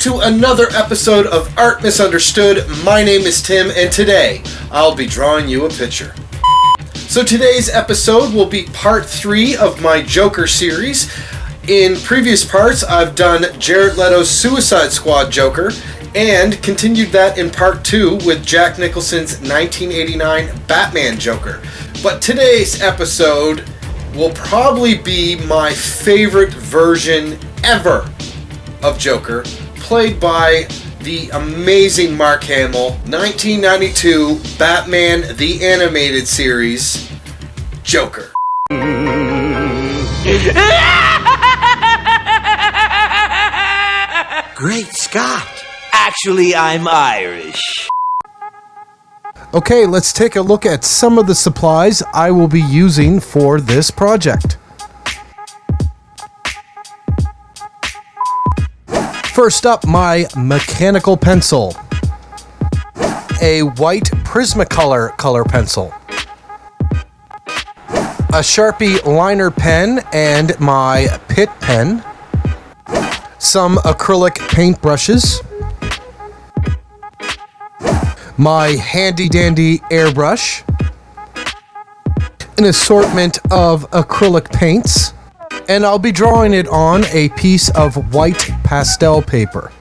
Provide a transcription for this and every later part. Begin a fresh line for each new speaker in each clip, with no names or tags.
to another episode of Art Misunderstood. My name is Tim, and today I'll be drawing you a picture. So today's episode will be part 3 of my Joker series. In previous parts, I've done Jared Leto's Suicide Squad Joker, and continued that in part 2 with Jack Nicholson's 1989 Batman Joker. But today's episode will probably be my favorite version ever of Joker, played by the amazing Mark Hamill, 1992 Batman the Animated Series, Joker.
Great Scott! Actually, I'm Irish.
Okay, let's take a look at some of the supplies I will be using for this project. First up, my mechanical pencil. A white Prismacolor color pencil. A Sharpie liner pen and my Pitt pen. Some acrylic paint brushes. My handy dandy airbrush, an assortment of acrylic paints, and I'll be drawing it on a piece of white pastel paper.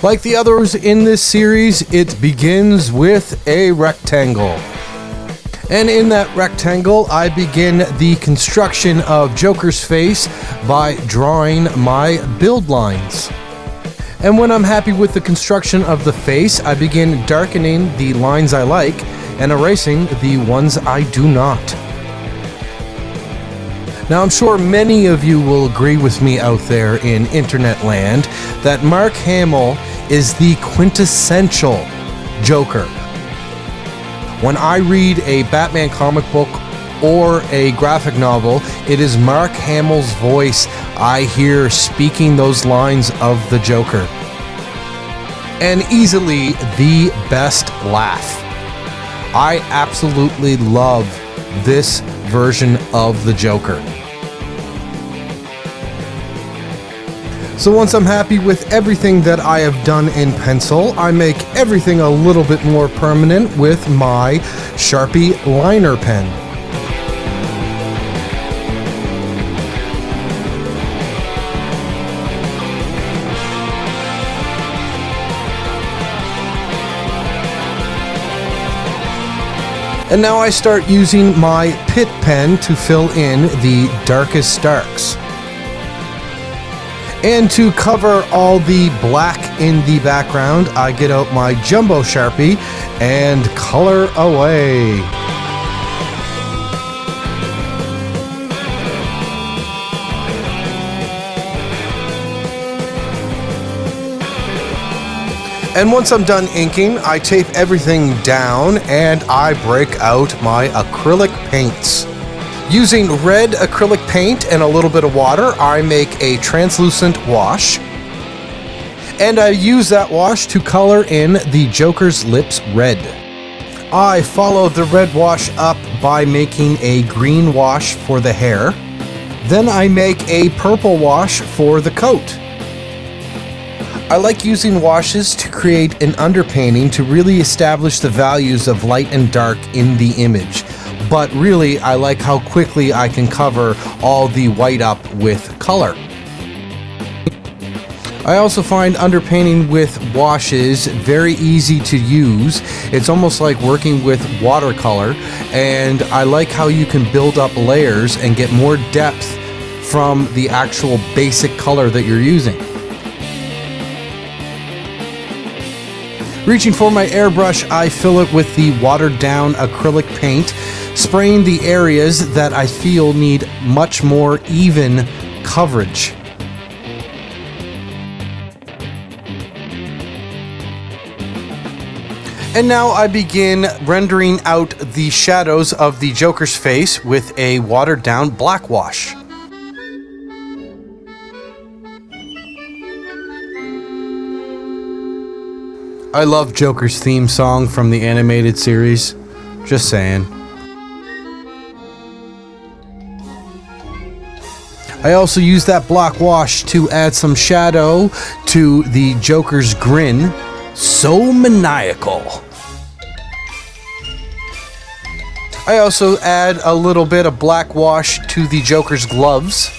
Like the others in this series, it begins with a rectangle. And in that rectangle, I begin the construction of Joker's face by drawing my build lines. And when I'm happy with the construction of the face, I begin darkening the lines I like and erasing the ones I do not. Now, I'm sure many of you will agree with me out there in internet land that Mark Hamill is the quintessential Joker. When I read a Batman comic book or a graphic novel, it is Mark Hamill's voice I hear speaking those lines of the Joker. And easily the best laugh. I absolutely love this version of the Joker. So once I'm happy with everything that I have done in pencil, I make everything a little bit more permanent with my Sharpie liner pen. And now I start using my Pitt pen to fill in the darkest darks. And to cover all the black in the background, I get out my Jumbo Sharpie and color away. And once I'm done inking, I tape everything down and I break out my acrylic paints. Using red acrylic paint and a little bit of water, I make a translucent wash. And I use that wash to color in the Joker's lips red. I follow the red wash up by making a green wash for the hair. Then I make a purple wash for the coat. I like using washes to create an underpainting to really establish the values of light and dark in the image. But really, I like how quickly I can cover all the white up with color. I also find underpainting with washes very easy to use. It's almost like working with watercolor, and I like how you can build up layers and get more depth from the actual basic color that you're using. Reaching for my airbrush, I fill it with the watered down acrylic paint, spraying the areas that I feel need much more even coverage. And now I begin rendering out the shadows of the Joker's face with a watered down black wash. I love Joker's theme song from the animated series. Just saying. I also used that black wash to add some shadow to the Joker's grin. So maniacal. I also add a little bit of black wash to the Joker's gloves.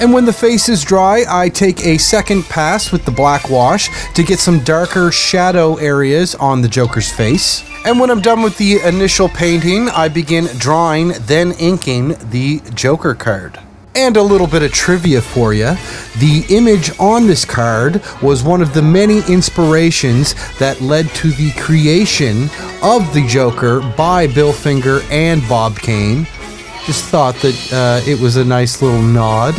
And when the face is dry, I take a second pass with the black wash to get some darker shadow areas on the Joker's face. And when I'm done with the initial painting, I begin drawing, then inking the Joker card. And a little bit of trivia for you. The image on this card was one of the many inspirations that led to the creation of the Joker by Bill Finger and Bob Kane. Just thought that it was a nice little nod.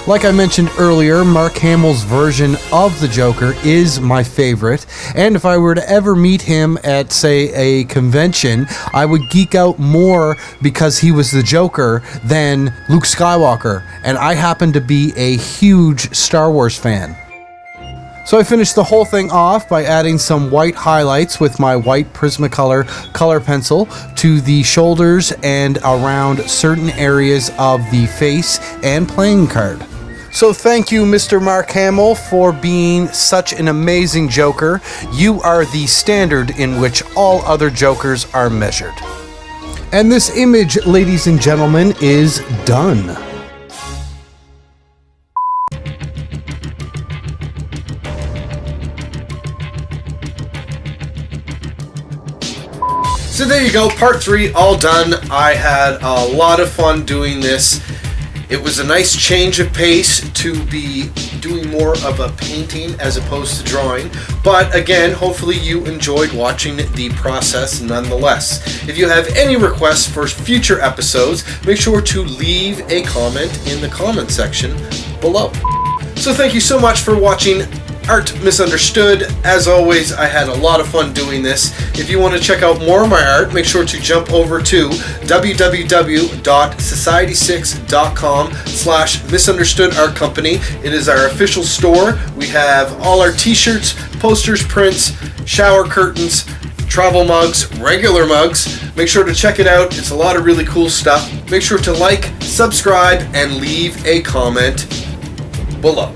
Like I mentioned earlier, Mark Hamill's version of the Joker is my favorite, and if I were to ever meet him at, say, a convention, I would geek out more because he was the Joker than Luke Skywalker, and I happen to be a huge Star Wars fan. So I finished the whole thing off by adding some white highlights with my white Prismacolor color pencil to the shoulders and around certain areas of the face and playing card. So thank you, Mr. Mark Hamill, for being such an amazing Joker. You are the standard in which all other Jokers are measured. And this image, ladies and gentlemen, is done.
So there you go, part 3 all done. I had a lot of fun doing this. It was a nice change of pace to be doing more of a painting as opposed to drawing. But again, hopefully you enjoyed watching the process nonetheless. If you have any requests for future episodes, make sure to leave a comment in the comment section below. So thank you so much for watching Art Misunderstood. As always, I had a lot of fun doing this. If you want to check out more of my art, make sure to jump over to www.society6.com/Misunderstood Art Company. It is our official store. We have all our t-shirts, posters, prints, shower curtains, travel mugs, regular mugs. Make sure to check it out. It's a lot of really cool stuff. Make sure to like, subscribe, and leave a comment below.